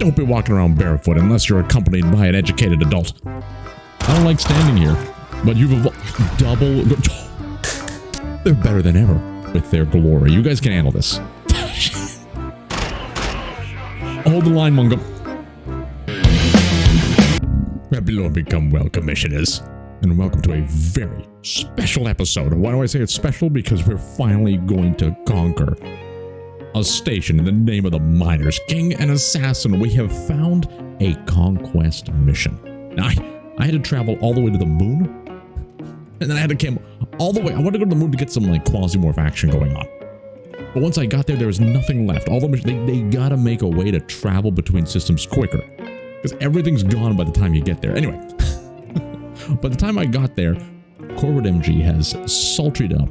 Don't be walking around barefoot unless you're accompanied by an educated adult. I don't like standing here, but you've evolved double. They're better than ever with their glory. You guys can handle this. Hold the line, Mungo. Below become well, commissioners. And welcome to a very special episode. Why do I say it's special? Because we're finally going to conquer a station in the name of the miners. King and assassin, we have found a conquest mission. Now, I had to travel all the way to the moon. And then I had to come all the way. I wanted to go to the moon to get some like Quasimorph action going on. But once I got there, there was nothing left. All the they gotta make a way to travel between systems quicker. Because everything's gone by the time you get there. Anyway, by the time I got there, Corporate MG has sultried up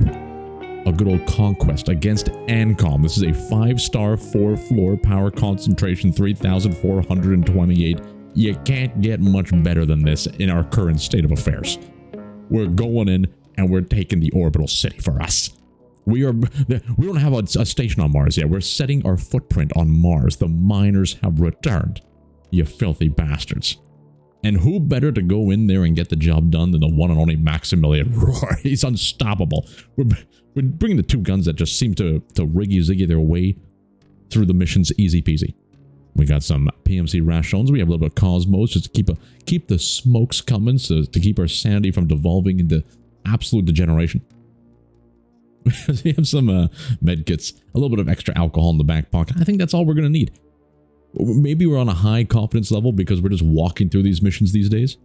a good old conquest against Ancom. This is a 5-star, 4-floor power concentration, 3,428. You can't get much better than this in our current state of affairs. We're going in and we're taking the orbital city for us. We don't have a station on Mars yet. We're setting our footprint on Mars. The miners have returned. You filthy bastards. And who better to go in there and get the job done than the one and only Maximillian Rohr? He's unstoppable. We're bringing the two guns that just seem to riggy-ziggy their way through the missions easy peasy. We got some PMC rations. We have a little bit of Cosmos just to keep the smokes coming, so to keep our sanity from devolving into absolute degeneration. We have some medkits, a little bit of extra alcohol in the back pocket. I think that's all we're going to need. Maybe we're on a high confidence level because we're just walking through these missions these days.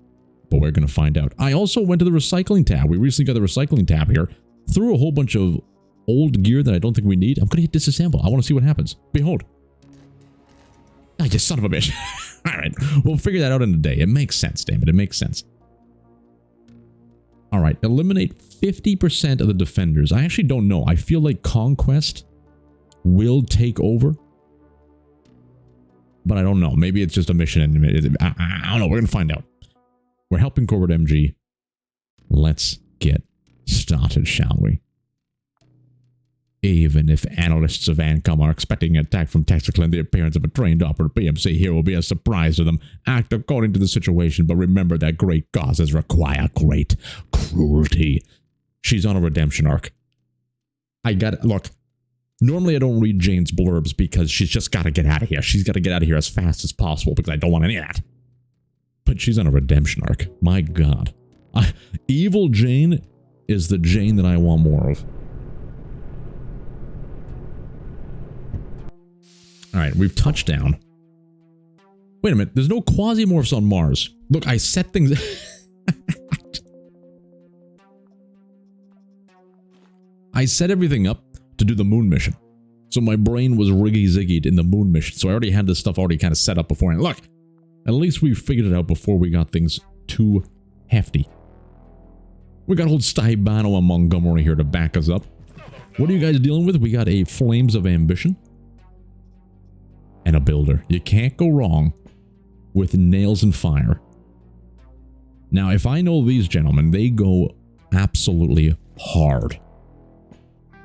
But we're going to find out. I also went to the recycling tab. We recently got the recycling tab here. Threw a whole bunch of old gear that I don't think we need. I'm going to hit disassemble. I want to see what happens. Behold. Ah, you son of a bitch. Alright, we'll figure that out in a day. It makes sense, damn it. It makes sense. Alright, eliminate 50% of the defenders. I actually don't know. I feel like Conquest will take over. But I don't know. Maybe it's just a mission. And I don't know. We're going to find out. We're helping Corporate MG. Let's get started, shall we? Even if analysts of Ancom are expecting an attack from Texiclin, the appearance of a trained operative PMC here will be a surprise to them. Act according to the situation, but remember that great causes require great cruelty. She's on a redemption arc. Look. Normally, I don't read Jane's blurbs because she's just got to get out of here. She's got to get out of here as fast as possible because I don't want any of that. But she's on a redemption arc. My God. Evil Jane is the Jane that I want more of. Alright, we've touched down. Wait a minute. There's no Quasimorphs on Mars. Look, I set things... I set everything up to do the moon mission. So my brain was riggy-ziggied in the moon mission. So I already had this stuff already kind of set up before. And look, at least we figured it out before we got things too hefty. We got old Stybano and Montgomery here to back us up. What are you guys dealing with? We got a Flames of Ambition. And a Builder. You can't go wrong with nails and fire. Now, if I know these gentlemen, they go absolutely hard.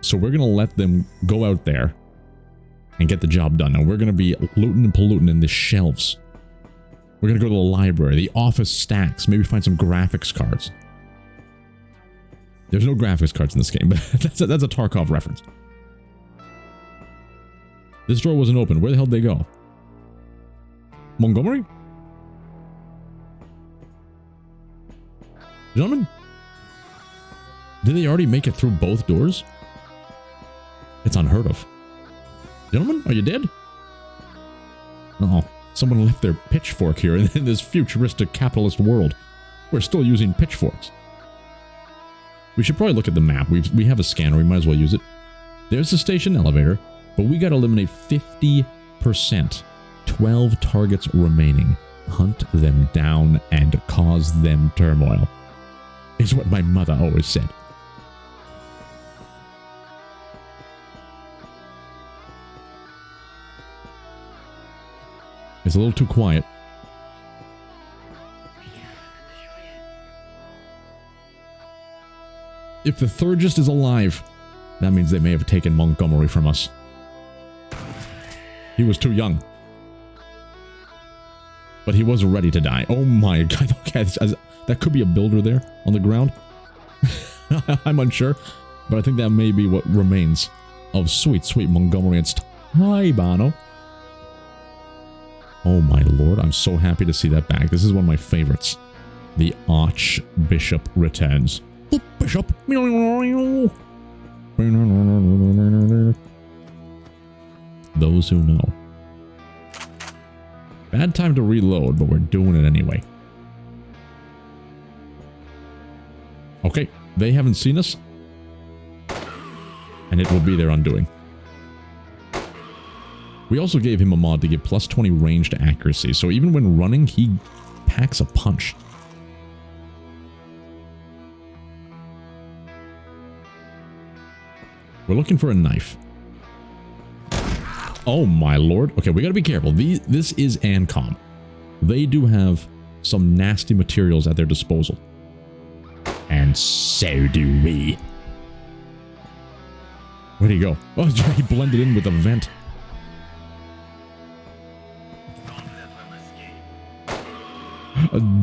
So we're going to let them go out there and get the job done. And we're going to be looting and polluting in the shelves. We're going to go to the library, the office stacks, maybe find some graphics cards. There's no graphics cards in this game, but that's a Tarkov reference. This door wasn't open. Where the hell did they go? Montgomery? Gentlemen? Did they already make it through both doors? It's unheard of. Gentlemen, are you dead? Uh-oh. Someone left their pitchfork here in this futuristic capitalist world. We're still using pitchforks. We should probably look at the map. We have a scanner. We might as well use it. There's the station elevator, but we got to eliminate 50%. 12 targets remaining. Hunt them down and cause them turmoil. Is what my mother always said. It's a little too quiet. If the Thurgist is alive, that means they may have taken Montgomery from us. He was too young. But he was ready to die. Oh my god. Okay, that could be a builder there on the ground. I'm unsure. But I think that may be what remains of sweet, sweet Montgomery and Hi, Bono. Oh my lord, I'm so happy to see that back. This is one of my favorites. The Archbishop returns. The Bishop. Those who know. Bad time to reload, but we're doing it anyway. Okay, they haven't seen us. And it will be their undoing. We also gave him a mod to give plus 20 range to accuracy, so even when running, he packs a punch. We're looking for a knife. Oh my lord. Okay, we gotta be careful. This is Ancom. They do have some nasty materials at their disposal. And so do we. Where'd he go? Oh, he blended in with the vent.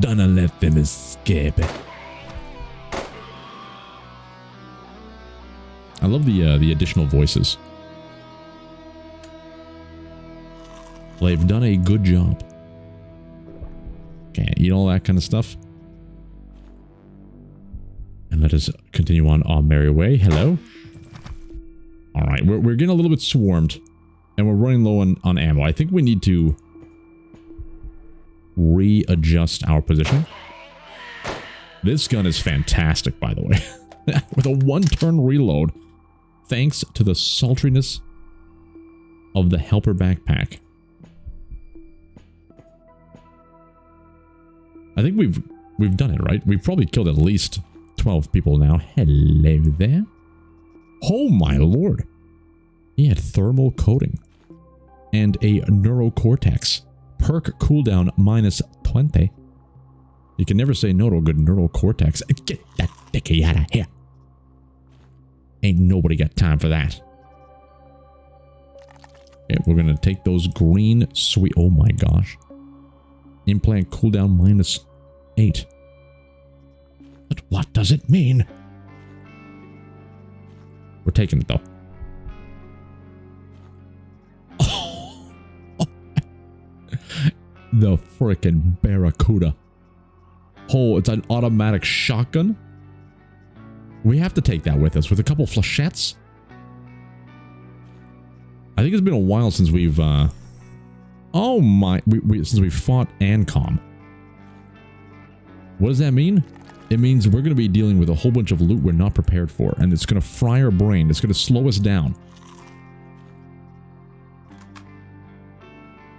Don't let them escape. I love the additional voices. They've done a good job. Okay, eat all that kind of stuff. And let us continue on our merry way. Hello. Alright, we're getting a little bit swarmed. And we're running low on ammo. I think we need to readjust our position. This gun is fantastic, by the way. With a one-turn reload. Thanks to the sultriness of the helper backpack. I think we've done it, right? We've probably killed at least 12 people now. Hello there. Oh my lord. He had thermal coating. And a neurocortex. Perk cooldown minus 20. You can never say no to a good neurocortex. Get that dicky out of here. Ain't nobody got time for that. Okay, we're gonna take those green sweet... Oh my gosh. Implant cooldown minus 8. But what does it mean? We're taking it though. Oh. The frickin' Barracuda. Oh, it's an automatic shotgun? We have to take that with us with a couple flechettes. I think it's been a while since we've oh my, since we fought Ancom. What does that mean? It means we're going to be dealing with a whole bunch of loot we're not prepared for, and it's going to fry our brain. It's going to slow us down.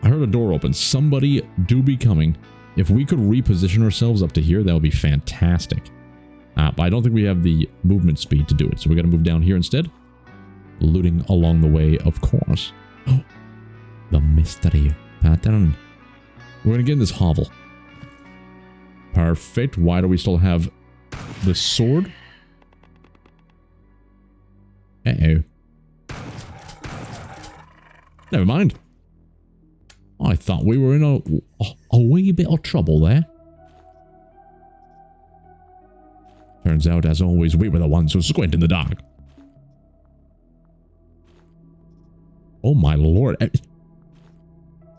I heard a door open. Somebody do be coming. If we could reposition ourselves up to here, that would be fantastic. But I don't think we have the movement speed to do it, so we got to move down here instead. Looting along the way, of course. Oh, the mystery pattern. We're going to get in this hovel. Perfect. Why do we still have the sword? Uh-oh. Never mind. I thought we were in a wee bit of trouble there. Turns out, as always, we were the ones who squint in the dark. Oh my lord.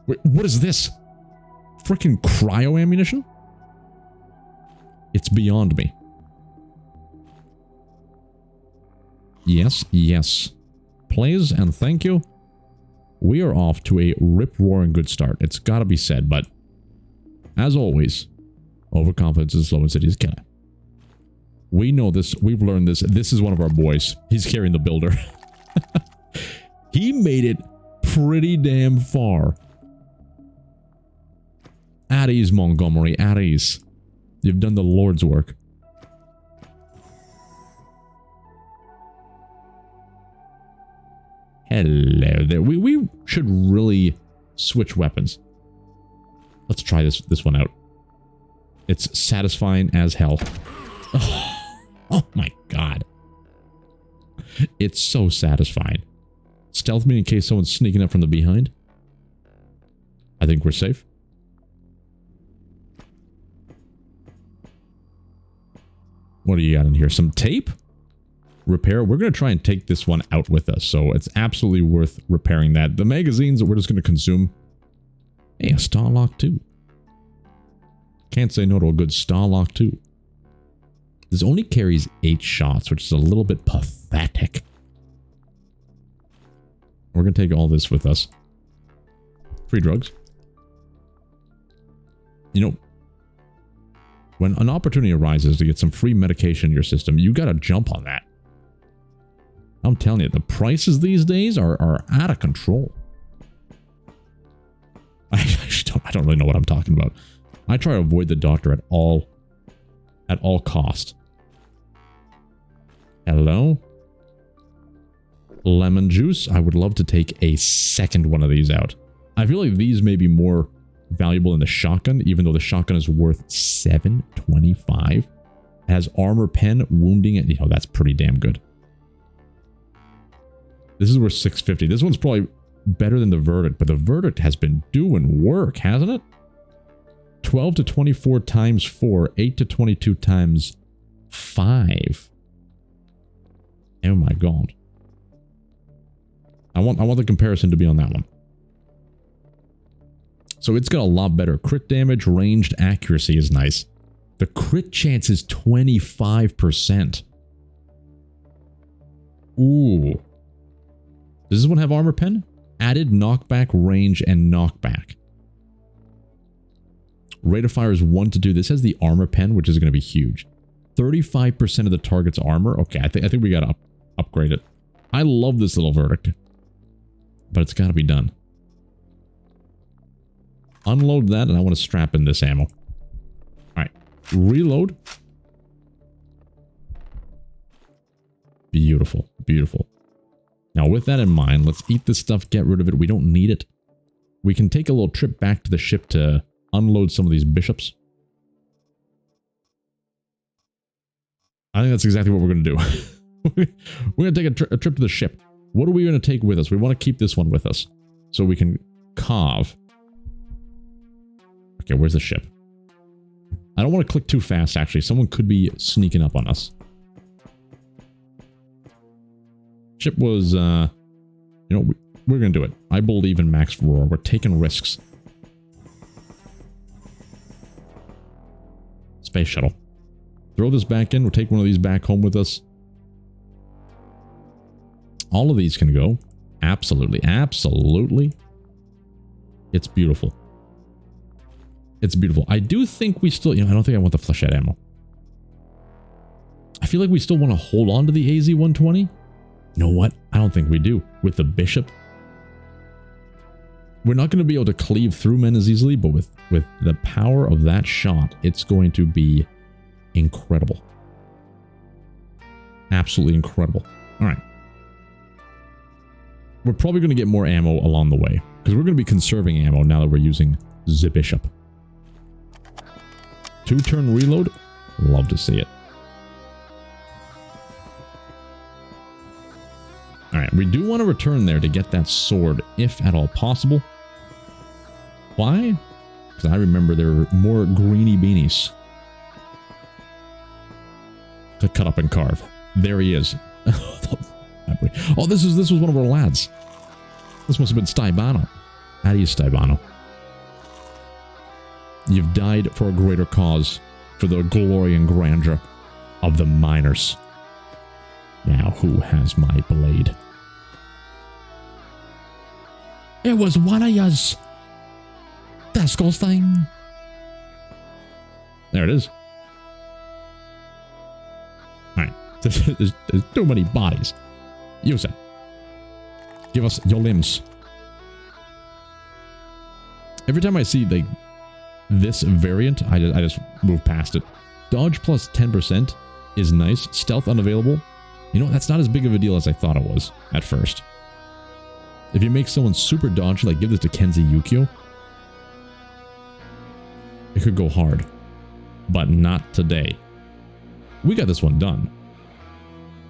Wait, what is this? Frickin' cryo ammunition? It's beyond me. Yes, yes. Please and thank you. We are off to a rip-roaring good start. It's gotta be said, but as always, overconfidence is slow and city's killer. We know this. We've learned this. This is one of our boys. He's carrying the builder. He made it pretty damn far. At ease, Montgomery. At ease. You've done the Lord's work. Hello there. We should really switch weapons. Let's try this one out. It's satisfying as hell. Oh my god. It's so satisfying. Stealth me in case someone's sneaking up from the behind. I think we're safe. What do you got in here? Some tape? Repair. We're going to try and take this one out with us, so it's absolutely worth repairing that. The magazines we're just going to consume. Hey, a Starlock 2. Can't say no to a good Starlock 2. This only carries 8 shots, which is a little bit pathetic. We're going to take all this with us. Free drugs. You know, when an opportunity arises to get some free medication in your system, you got to jump on that. I'm telling you, the prices these days are out of control. I don't really know what I'm talking about. I try to avoid the doctor at all cost. Hello? Lemon juice. I would love to take a second one of these out. I feel like these may be more valuable than the shotgun, even though the shotgun is worth $7.25. It has armor pen, wounding, and you know, that's pretty damn good. This is worth $6.50. This one's probably better than the Verdict, but the Verdict has been doing work, hasn't it? 12 to 24 times 4, 8 to 22 times 5. Oh my god. I want the comparison to be on that one. So it's got a lot better crit damage, ranged accuracy is nice. The crit chance is 25%. Ooh. Does this one have armor pen? Added knockback, range, and knockback. Rate of fire is 1 to 2. This has the armor pen, which is going to be huge. 35% of the target's armor. Okay, I think we got to upgrade it. I love this little Verdict, but it's got to be done. Unload that, and I want to strap in this ammo. All right, reload. Beautiful, beautiful. Now, with that in mind, let's eat this stuff, get rid of it. We don't need it. We can take a little trip back to the ship to unload some of these bishops. I think that's exactly what we're going to do. We're going to take a trip to the ship. What are we going to take with us? We want to keep this one with us so we can carve. Okay, where's the ship? I don't want to click too fast, actually. Someone could be sneaking up on us. Ship was, you know, we're going to do it. I believe in Max Rohr. We're taking risks. Space shuttle. Throw this back in. We'll take one of these back home with us. All of these can go. Absolutely. Absolutely. It's beautiful. It's beautiful. I do think we still, you know, I don't think I want the flechette ammo. I feel like we still want to hold on to the AZ-120. You know what? I don't think we do. With the bishop. We're not going to be able to cleave through men as easily, but with the power of that shot, it's going to be incredible. Absolutely incredible. All right. We're probably going to get more ammo along the way, because we're going to be conserving ammo now that we're using the bishop. 2-turn reload. Love to see it. Alright, we do want to return there to get that sword, if at all possible. Why? Because I remember there were more greeny beanies to cut up and carve. There he is. Oh, this was one of our lads. This must have been Stybano. How do you, Stybano? You've died for a greater cause, for the glory and grandeur of the miners. Now, who has my blade? It was one of yours. Disgusting. There it is. Alright. There's too many bodies. Use it. Give us your limbs. Every time I see like this variant, I just move past it. Dodge plus 10% is nice. Stealth unavailable. You know, that's not as big of a deal as I thought it was at first. If you make someone super dodgy, like give this to Kenzie Yukio, it could go hard. But not today. We got this one done.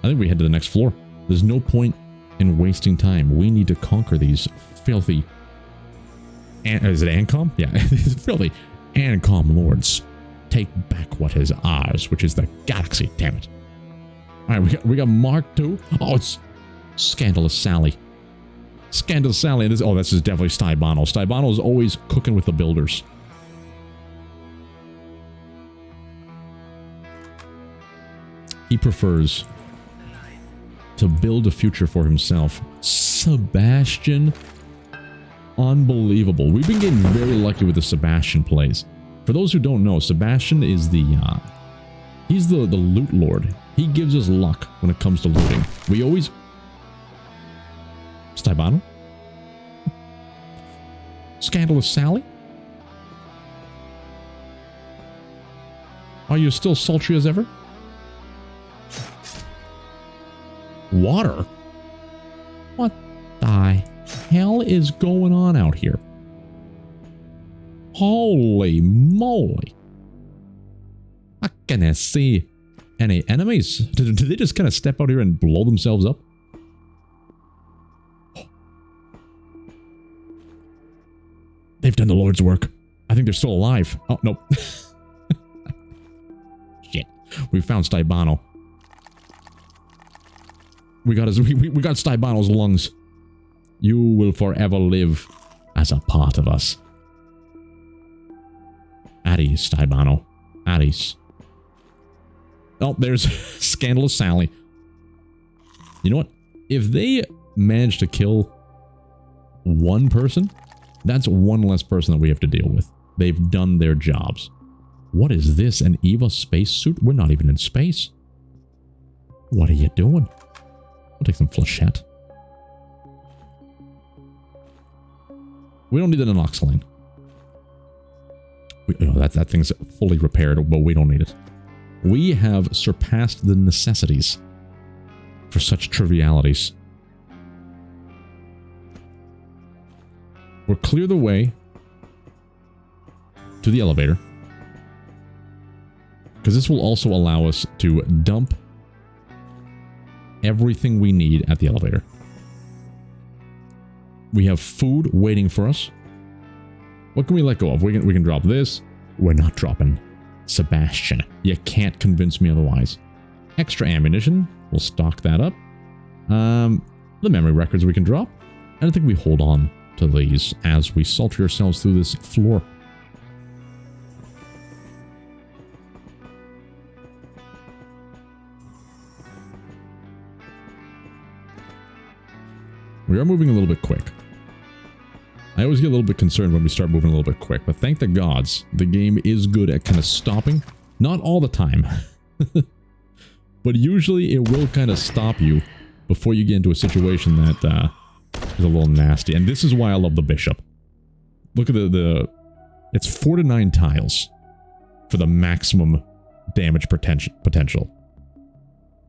I think we head to the next floor. There's no point in wasting time. We need to conquer these filthy... Is it Ancom? Yeah, filthy Ancom lords. take back what is ours, which is the galaxy, damn it. Alright, we got Mark II. Oh, it's Scandalous Sally. Scandalous Sally. This is definitely Stybano. Stybano is always cooking with the builders. He prefers to build a future for himself. Sebastian. Unbelievable. We've been getting very lucky with the Sebastian plays. For those who don't know, Sebastian is he's the loot lord. He gives us luck when it comes to looting. We always... Stybano? Scandalous Sally? Are you still sultry as ever? Water? What the hell is going on out here? Holy moly. Not gonna see any enemies. Did they just kind of step out here and blow themselves up? They've done the Lord's work. I think they're still alive. Oh, nope. Shit. We found Stybano. We got Stybano's lungs. You will forever live as a part of us. Addis, Stybano. Addis. Oh, there's Scandalous Sally. You know what? If they manage to kill one person, that's one less person that we have to deal with. They've done their jobs. What is this? An EVA spacesuit? We're not even in space. What are you doing? I'll take some flechette. We don't need an anoxylane. That thing's fully repaired, but we don't need it. We have surpassed the necessities for such trivialities. We'll clear the way to the elevator, because this will also allow us to dump everything we need at the elevator. We have food waiting for us. What can we let go of? We can drop this. We're not dropping Sebastian. You can't convince me otherwise. Extra ammunition. We'll stock that up. The memory records we can drop. And I think we hold on to these as we sultry ourselves through this floor. We are moving a little bit quick. I always get a little bit concerned when we start moving a little bit quick, but thank the gods, the game is good at kind of stopping. Not all the time, but usually it will kind of stop you before you get into a situation that is a little nasty. And this is why I love the bishop. Look at it's 4 to 9 tiles for the maximum damage potential.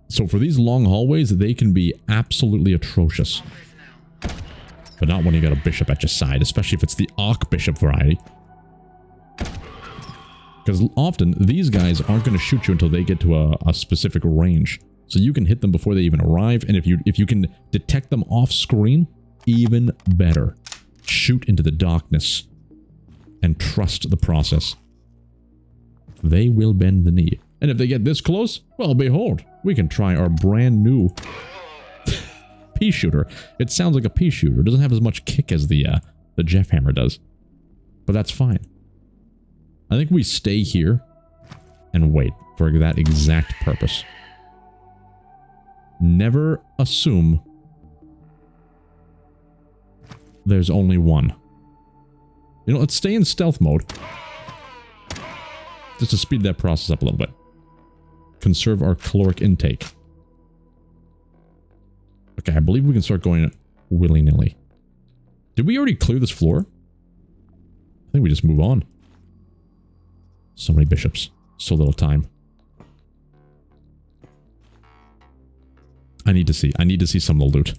So for these long hallways, they can be absolutely atrocious. But not when you got a bishop at your side, especially if it's the Archbishop variety. Because often, these guys aren't going to shoot you until they get to a specific range. So you can hit them before they even arrive, and if you can detect them off screen, even better. Shoot into the darkness and trust the process. They will bend the knee. And if they get this close, well, behold, we can try our brand new pea shooter. It sounds like a pea shooter. It doesn't have as much kick as the Jeff Hammer does. But that's fine. I think we stay here and wait for that exact purpose. Never assume there's only one. You know, let's stay in stealth mode. Just to speed that process up a little bit. Conserve our caloric intake. Okay, I believe we can start going willy-nilly. Did we already clear this floor? I think we just move on. So many bishops. So little time. I need to see some of the loot.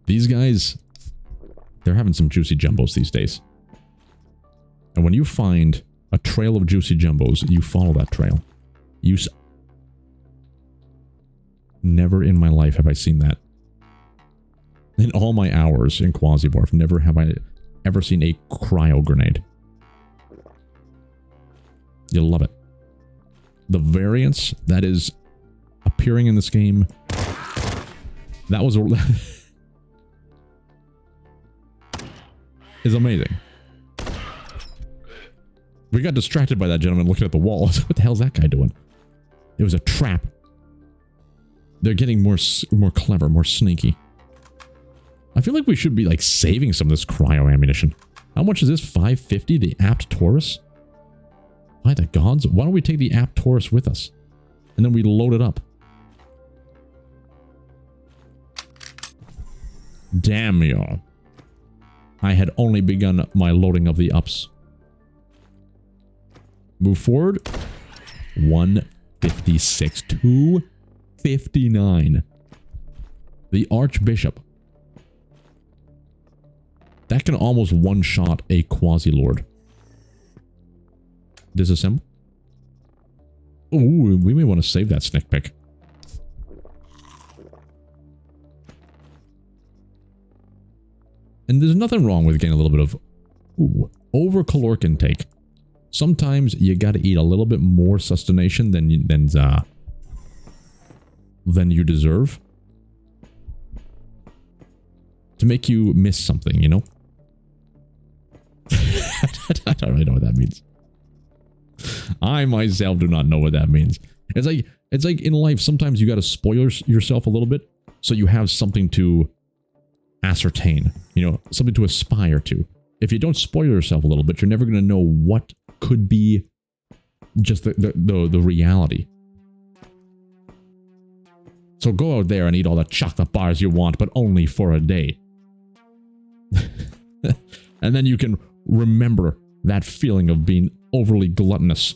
These guys, they're having some juicy jumbos these days. And when you find a trail of juicy jumbos, you follow that trail. Never in my life have I seen that. In all my hours in Quasimorph, never have I ever seen a cryo grenade. You'll love it. The variance that is appearing in this game, that was is amazing. We got distracted by that gentleman looking at the wall. What the hell's that guy doing? It was a trap. They're getting more clever, more sneaky. I feel like we should be like saving some of this cryo ammunition. How much is this? 550? The apt Taurus? By the gods, why don't we take the apt Taurus with us? And then we load it up. Damn y'all. I had only begun my loading of the ups. Move forward. 156. 259. The Archbishop. That can almost one-shot a Quasi-Lord. Disassemble. Ooh, we may want to save that sneak pick. And there's nothing wrong with getting a little bit of over caloric intake. Sometimes you got to eat a little bit more sustentation than you deserve to make you miss something, you know? I don't really know what that means. I myself do not know what that means. It's like in life, sometimes you got to spoil yourself a little bit so you have something to ascertain, you know, something to aspire to. If you don't spoil yourself a little bit, you're never going to know what could be just the reality. So go out there and eat all the chocolate bars you want, but only for a day. And then you can remember that feeling of being overly gluttonous.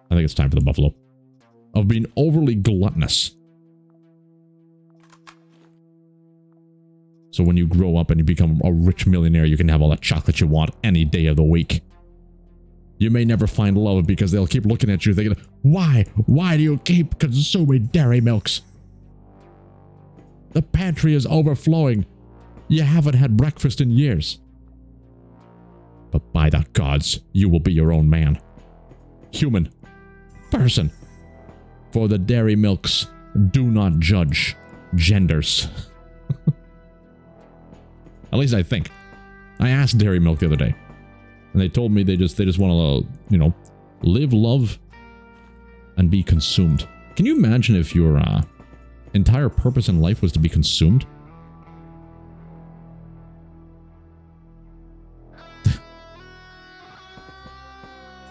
I think it's time for the buffalo. Of being overly gluttonous. So when you grow up and you become a rich millionaire, you can have all the chocolate you want any day of the week. You may never find love because they'll keep looking at you thinking, why? Why do you keep consuming dairy milks? The pantry is overflowing. You haven't had breakfast in years. But by the gods, you will be your own man. Human. Person. For the dairy milks do not judge genders. At least I think. I asked Dairy Milk the other day. And they told me they just want to, you know, live, love, and be consumed. Can you imagine if your entire purpose in life was to be consumed?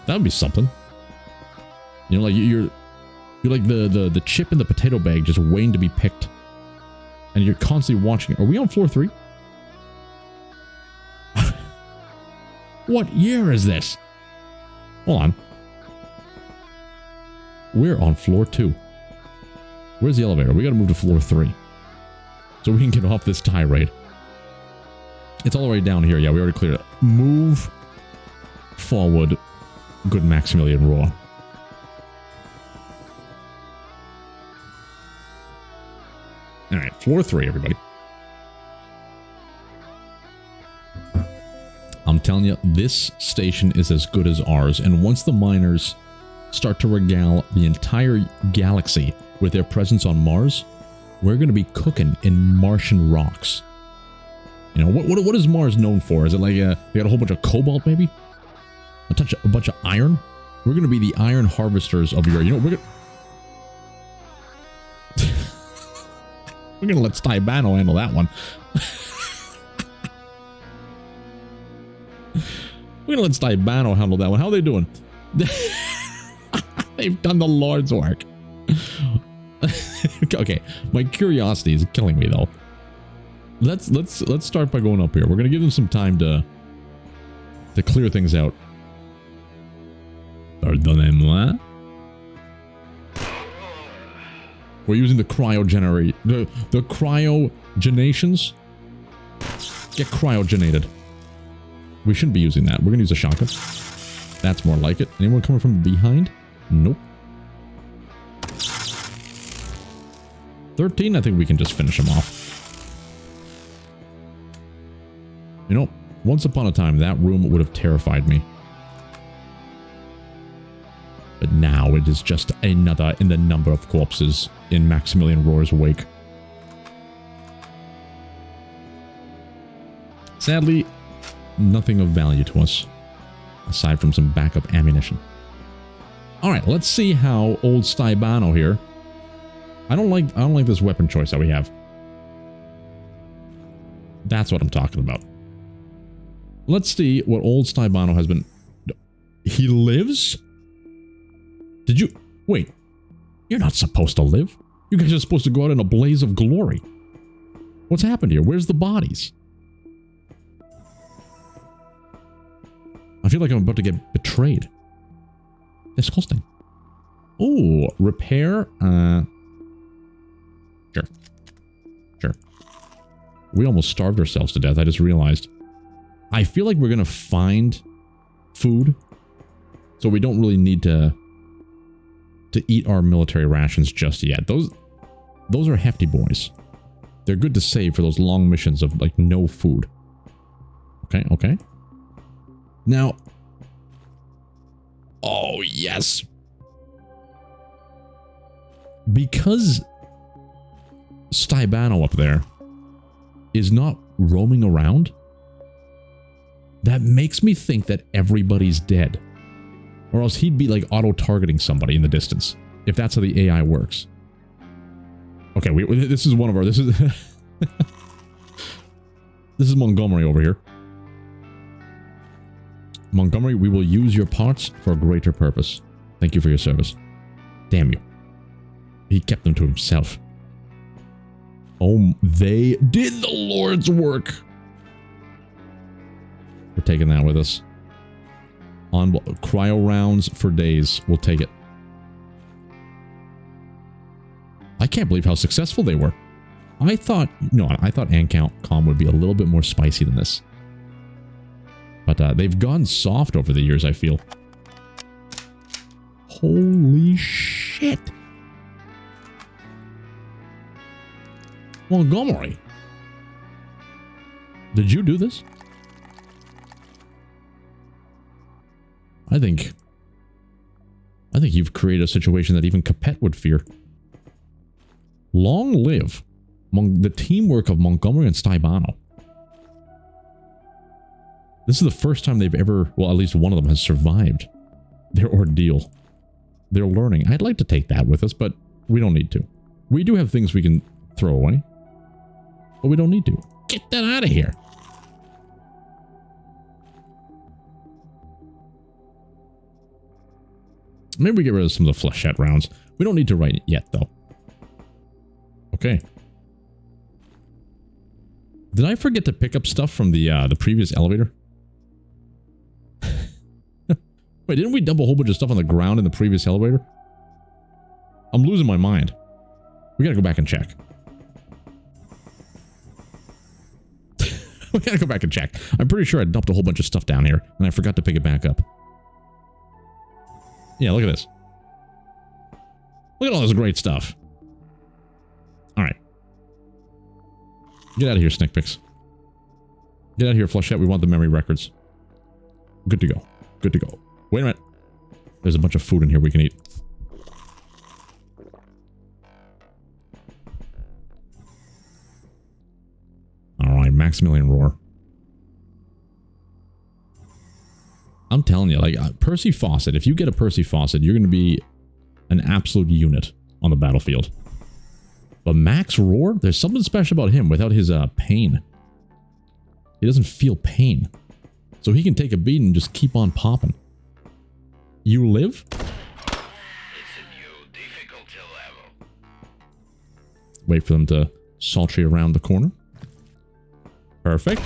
That would be something. You know, like you're like the chip in the potato bag just waiting to be picked. And you're constantly watching it. Are we on floor 3? What year is this? Hold on. We're on floor 2. Where's the elevator? We gotta move to floor 3. So we can get off this tirade. It's all the way down here. Yeah, we already cleared it. Move forward, good Maximillian Rohr. Alright, floor 3, everybody. I'm telling you, this station is as good as ours, and once the miners start to regale the entire galaxy with their presence on Mars, we're going to be cooking in Martian rocks. You know, what is Mars known for? Is it like they got a whole bunch of cobalt, maybe? A bunch of iron? We're going to be the iron harvesters of your... You know, we're going to let Stybano handle that one. We're going to let Stybano handle that one. How are they doing? They've done the Lord's work. Okay, my curiosity is killing me though. Let's start by going up here. We're going to give them some time to clear things out. Pardonnez-moi. We're using the cryogenerate, the cryogenations. Get cryogenated. We shouldn't be using that. We're going to use a shotgun. That's more like it. Anyone coming from behind? Nope. 13, I think we can just finish them off. You know, once upon a time, that room would have terrified me. But now it is just another in the number of corpses in Maximillian Rohr's wake. Sadly, nothing of value to us, aside from some backup ammunition. Alright, let's see how old Stybano here. I don't like this weapon choice that we have. That's what I'm talking about. Let's see what old Stybano has been... He lives? Did you... Wait. You're not supposed to live. You guys are supposed to go out in a blaze of glory. What's happened here? Where's the bodies? I feel like I'm about to get betrayed. Disgusting. Oh, repair. Sure. Sure. We almost starved ourselves to death. I just realized. I feel like we're going to find food. So we don't really need to eat our military rations just yet. Those are hefty boys. They're good to save for those long missions of like no food. Okay, okay. Now, oh yes. Because Stybano up there is not roaming around, that makes me think that everybody's dead. Or else he'd be like auto-targeting somebody in the distance, if that's how the AI works. Okay, this is one of our... This is... This is Montgomery over here. Montgomery, we will use your parts for a greater purpose. Thank you for your service. Damn you. He kept them to himself. Oh, they did the Lord's work. We're taking that with us. On cryo rounds for days. We'll take it. I can't believe how successful they were. I thought Ancom would be a little bit more spicy than this. But they've gone soft over the years, I feel. Holy shit. Montgomery. Did you do this? I think you've created a situation that even Capet would fear. Long live the teamwork of Montgomery and Stybano. This is the first time they've ever, well, at least one of them has survived their ordeal. They're learning. I'd like to take that with us, but we don't need to. We do have things we can throw away, but we don't need to. Get that out of here. Maybe we get rid of some of the flechette rounds. We don't need to write it yet, though. Okay. Did I forget to pick up stuff from the previous elevator? Wait, didn't we dump a whole bunch of stuff on the ground in the previous elevator? I'm losing my mind. We gotta go back and check. We gotta go back and check. I'm pretty sure I dumped a whole bunch of stuff down here, and I forgot to pick it back up. Yeah, look at this. Look at all this great stuff. Alright. Get out of here, Snick Picks. Get out of here, Flechette. We want the memory records. Good to go. Good to go. Wait a minute. There's a bunch of food in here we can eat. Alright, Maximillian Rohr. I'm telling you, like, Percy Fawcett, if you get a Percy Fawcett, you're going to be an absolute unit on the battlefield. But Max Rohr, there's something special about him without his pain. He doesn't feel pain. So he can take a beat and just keep on popping. You live? It's a new difficulty level. Wait for them to sultry around the corner. Perfect.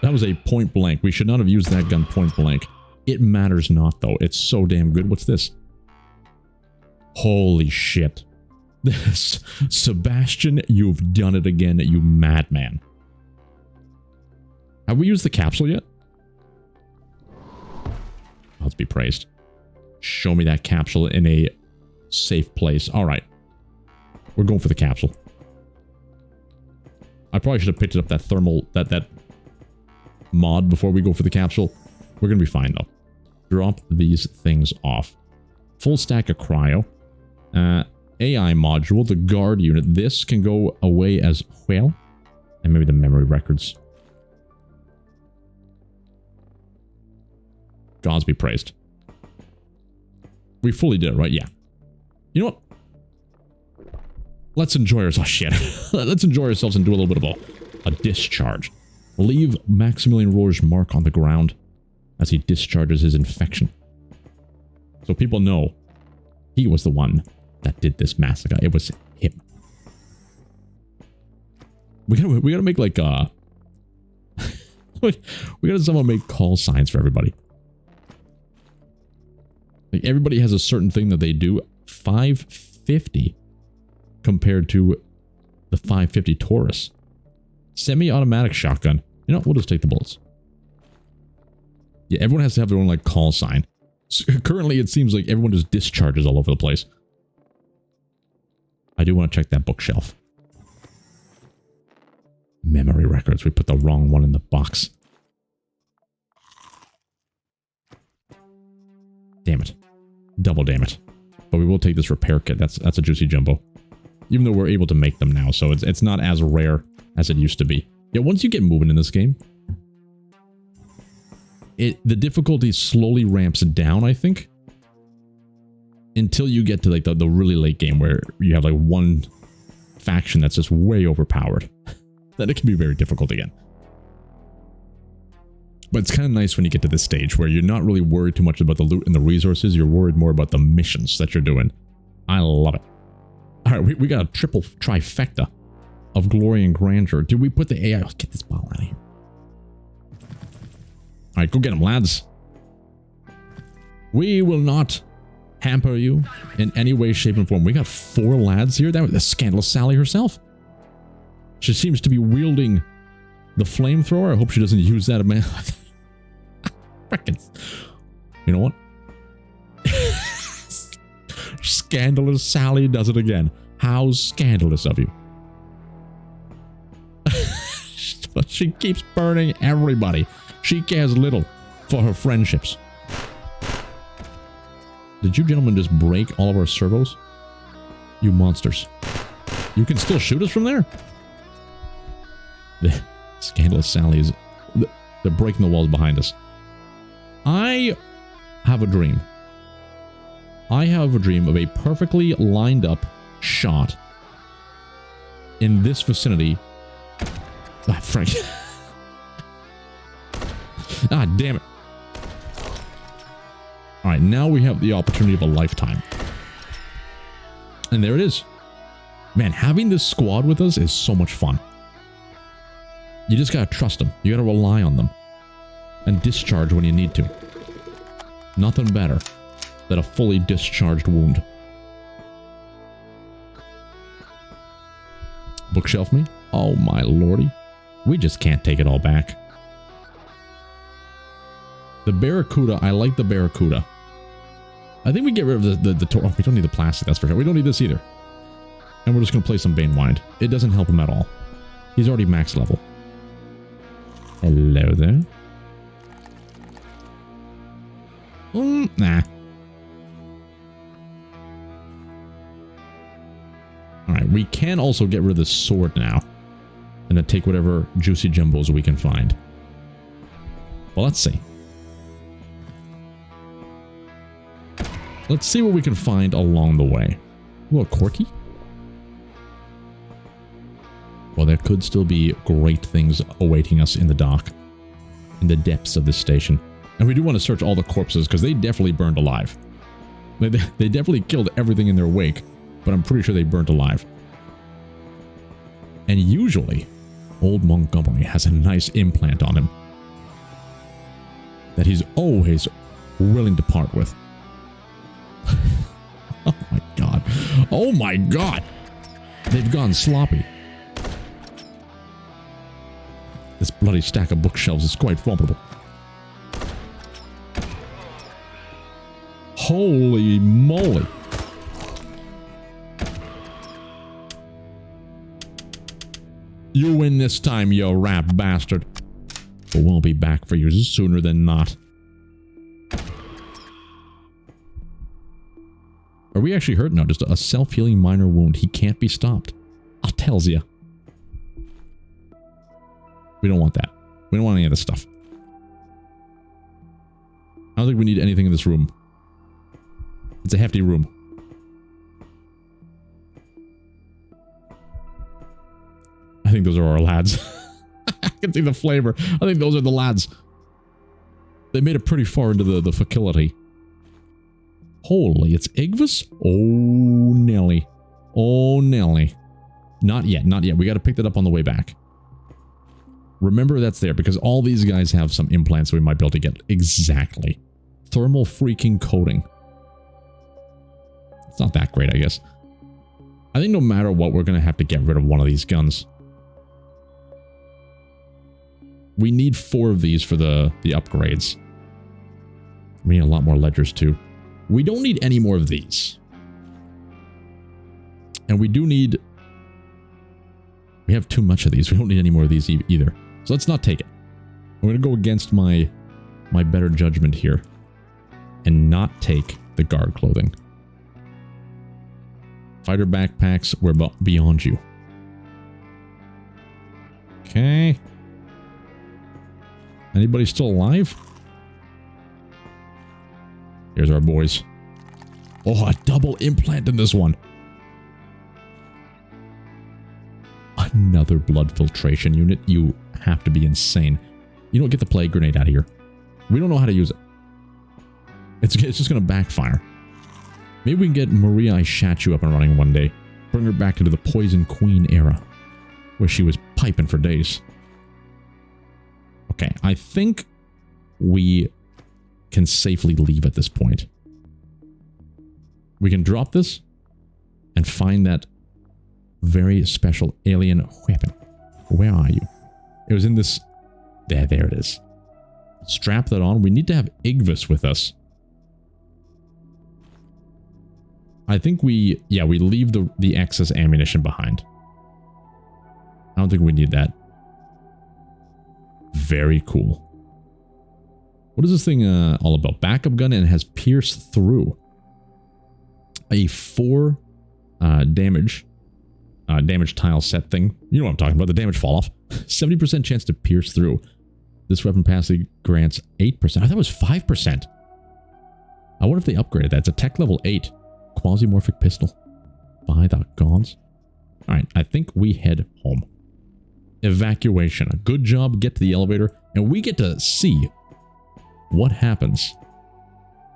That was a point blank. We should not have used that gun point blank. It matters not, though. It's so damn good. What's this? Holy shit. Sebastian, you've done it again, you madman. Have we used the capsule yet? Let's be praised. Show me that capsule in a safe place. Alright. We're going for the capsule. I probably should have picked up that thermal, that mod before we go for the capsule. We're going to be fine, though. Drop these things off. Full stack of cryo. AI module, the guard unit. This can go away as well. And maybe the memory records. Gods be praised. We fully did it, right? Yeah. You know what? Let's enjoy ourselves. Oh, shit. Let's enjoy ourselves and do a little bit of a discharge. Leave Maximillian Rohr's mark on the ground as he discharges his infection. So people know he was the one that did this massacre. It was him. We gotta make like we gotta somehow make call signs for everybody. Like everybody has a certain thing that they do. 550 compared to the 550 Taurus. Semi-automatic shotgun. You know, we'll just take the bullets. Yeah, everyone has to have their own like call sign. So currently, it seems like everyone just discharges all over the place. I do want to check that bookshelf. Memory records. We put the wrong one in the box. Damn it. Double damn it. But we will take this repair kit. That's a juicy jumbo. Even though we're able to make them now, so it's not as rare as it used to be. Yeah, once you get moving in this game, the difficulty slowly ramps down, I think. Until you get to like the really late game where you have like one faction that's just way overpowered. Then it can be very difficult again. But it's kind of nice when you get to this stage where you're not really worried too much about the loot and the resources. You're worried more about the missions that you're doing. I love it. All right, we got a triple trifecta of glory and grandeur. Did we put the AI? Let's get this ball out of here. All right, go get him, lads. We will not hamper you in any way, shape, and form. We got 4 lads here. That was the scandalous Sally herself. She seems to be wielding the flamethrower. I hope she doesn't use that, man. Frickin'. You know what? Scandalous Sally does it again. How scandalous of you. She keeps burning everybody. She cares little for her friendships. Did you gentlemen just break all of our servos? You monsters. You can still shoot us from there? The scandalous Sally's. They're breaking the walls behind us. I have a dream. I have a dream of a perfectly lined up shot in this vicinity. Ah, Frank. Ah, damn it. Alright, now we have the opportunity of a lifetime. And there it is. Man, having this squad with us is so much fun. You just gotta trust them. You gotta rely on them. And discharge when you need to. Nothing better than a fully discharged wound. Bookshelf me? Oh my lordy. We just can't take it all back. The Barracuda, I like the Barracuda. I think we get rid of the oh, we don't need the plastic, that's for sure. We don't need this either. And we're just going to play some Banewind. It doesn't help him at all. He's already max level. Hello there. Nah. Alright, we can also get rid of the sword now. And then take whatever juicy jumbos we can find. Well, let's see. Let's see what we can find along the way. Well, Corky? Well, there could still be great things awaiting us in the dock. In the depths of this station. And we do want to search all the corpses, because they definitely burned alive. They definitely killed everything in their wake, but I'm pretty sure they burnt alive. And usually, old Montgomery has a nice implant on him that he's always willing to part with. Oh my god. Oh my god! They've gone sloppy. This bloody stack of bookshelves is quite formidable. Holy moly. You win this time, you rat bastard. But we'll be back for you sooner than not. Are we actually hurt? No, just a self-healing minor wound. He can't be stopped. I tells ya. We don't want that. We don't want any of this stuff. I don't think we need anything in this room. It's a hefty room. I think those are our lads. I can see the flavor. I think those are the lads. They made it pretty far into the facility. Holy, it's Igvis? Oh, Nelly. Oh, Nelly. Not yet, not yet. We got to pick that up on the way back. Remember that's there because all these guys have some implants we might be able to get. Exactly. Thermal freaking coating. It's not that great, I guess. I think no matter what, we're going to have to get rid of one of these guns. We need 4 of these for the upgrades. We need a lot more ledgers too. We don't need any more of these. And we do need... We have too much of these. We don't need any more of these either. So let's not take it. I'm going to go against my better judgment here. And not take the guard clothing. Fighter backpacks, we're beyond you. Okay. Anybody still alive? Here's our boys. Oh, a double implant in this one. Another blood filtration unit. You have to be insane. You don't get the plague grenade out of here. We don't know how to use it. It's just going to backfire. Maybe we can get Maria Ishatu up and running one day. Bring her back into the Poison Queen era. Where she was piping for days. Okay, I think we can safely leave at this point. We can drop this and find that very special alien weapon. Where are you? It was in this... There it is. Strap that on. We need to have Igvis with us. I think we leave the excess ammunition behind. I don't think we need that. Very cool. What is this thing all about? Backup gun, and it has pierce through. A 4 damage tile set thing. You know what I'm talking about. The damage fall off. 70% chance to pierce through. This weapon passively grants 8%. I thought it was 5%. I wonder if they upgraded that. It's a tech level 8. Quasimorphic pistol. By the gods. Alright, I think we head home. Evacuation. A good job. Get to the elevator. And we get to see what happens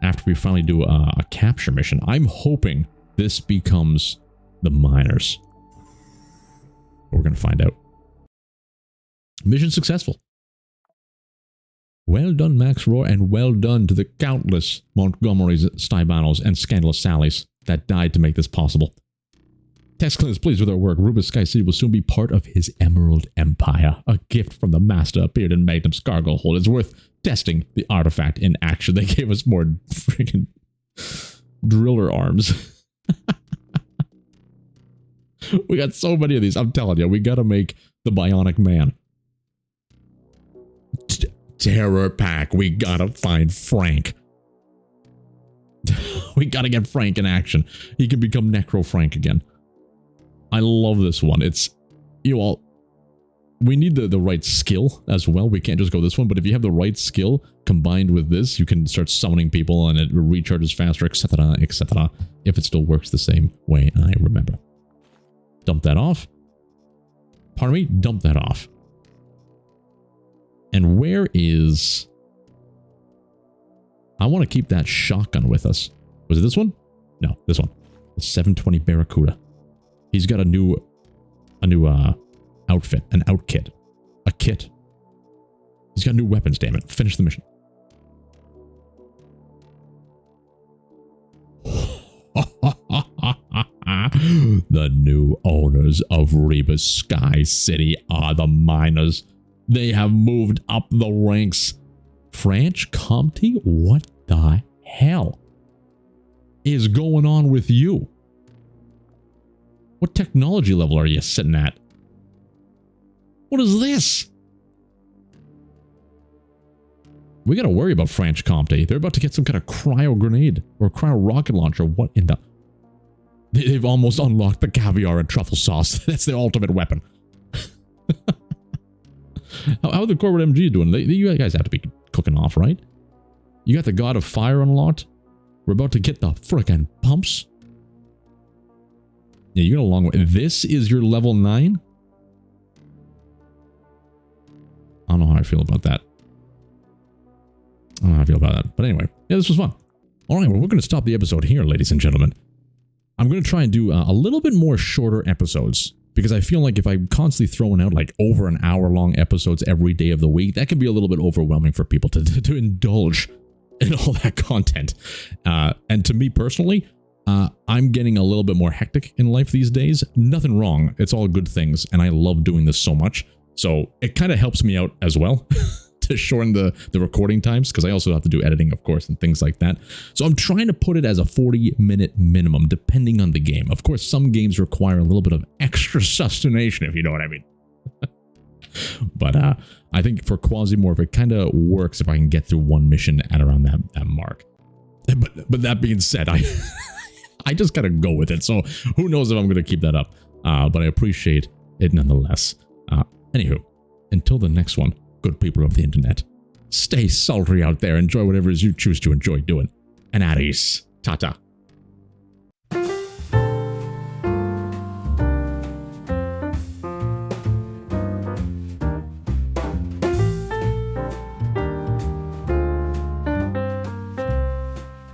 after we finally do a capture mission. I'm hoping this becomes the miners. But we're going to find out. Mission successful. Well done, Max Rohr, and well done to the countless Montgomerys, Stybanos, and Scandalous Sallys that died to make this possible. Tesla is pleased with our work. Rubus Sky City will soon be part of his Emerald Empire. A gift from the Master appeared in Magnum's cargo hold. It's worth testing the artifact in action. They gave us more freaking driller arms. We got so many of these. I'm telling you, we gotta make the Bionic Man. Terror pack. We gotta find Frank. We gotta get Frank in action. He can become Necro Frank again. I love this one. It's, you all, we need the right skill as well. We can't just go this one, but if you have the right skill combined with this, you can start summoning people and it recharges faster, etc., etc. If it still works the same way I remember. Dump that off. Pardon me? Dump that off. And where is... I want to keep that shotgun with us. Was it this one? No, this one. The 720 Barracuda. He's got a new outfit, an outkit, a kit. He's got new weapons, damn it. Finish the mission. The new owners of Rebus Sky City are the miners. They have moved up the ranks. Franch Comte? What the hell is going on with you? What technology level are you sitting at? What is this? We gotta worry about Franch Comte. They're about to get some kind of cryo grenade or cryo rocket launcher. What in the... They've almost unlocked the caviar and truffle sauce. That's their ultimate weapon. How are the corporate MG doing? You guys have to be cooking off, right? You got the God of Fire unlocked. We're about to get the frickin' pumps. Yeah, you got a long way. This is your level 9? I don't know how I feel about that. I don't know how I feel about that. But anyway, yeah, this was fun. All right, well, we're going to stop the episode here, ladies and gentlemen. I'm going to try and do a little bit more shorter episodes because I feel like if I'm constantly throwing out like over an hour-long episodes every day of the week, that can be a little bit overwhelming for people to indulge in all that content. And to me personally, I'm getting a little bit more hectic in life these days. Nothing wrong. It's all good things, and I love doing this so much. So it kind of helps me out as well to shorten the recording times, because I also have to do editing, of course, and things like that. So I'm trying to put it as a 40-minute minimum, depending on the game. Of course, some games require a little bit of extra sustentation, if you know what I mean. But I think for Quasimorph, it kind of works if I can get through one mission at around that mark. But that being said, I just gotta go with it. So who knows if I'm gonna keep that up. But I appreciate it nonetheless. Anywho, until the next one, good people of the internet, stay sultry out there. Enjoy whatever it is you choose to enjoy doing. And at ease. Ta-ta.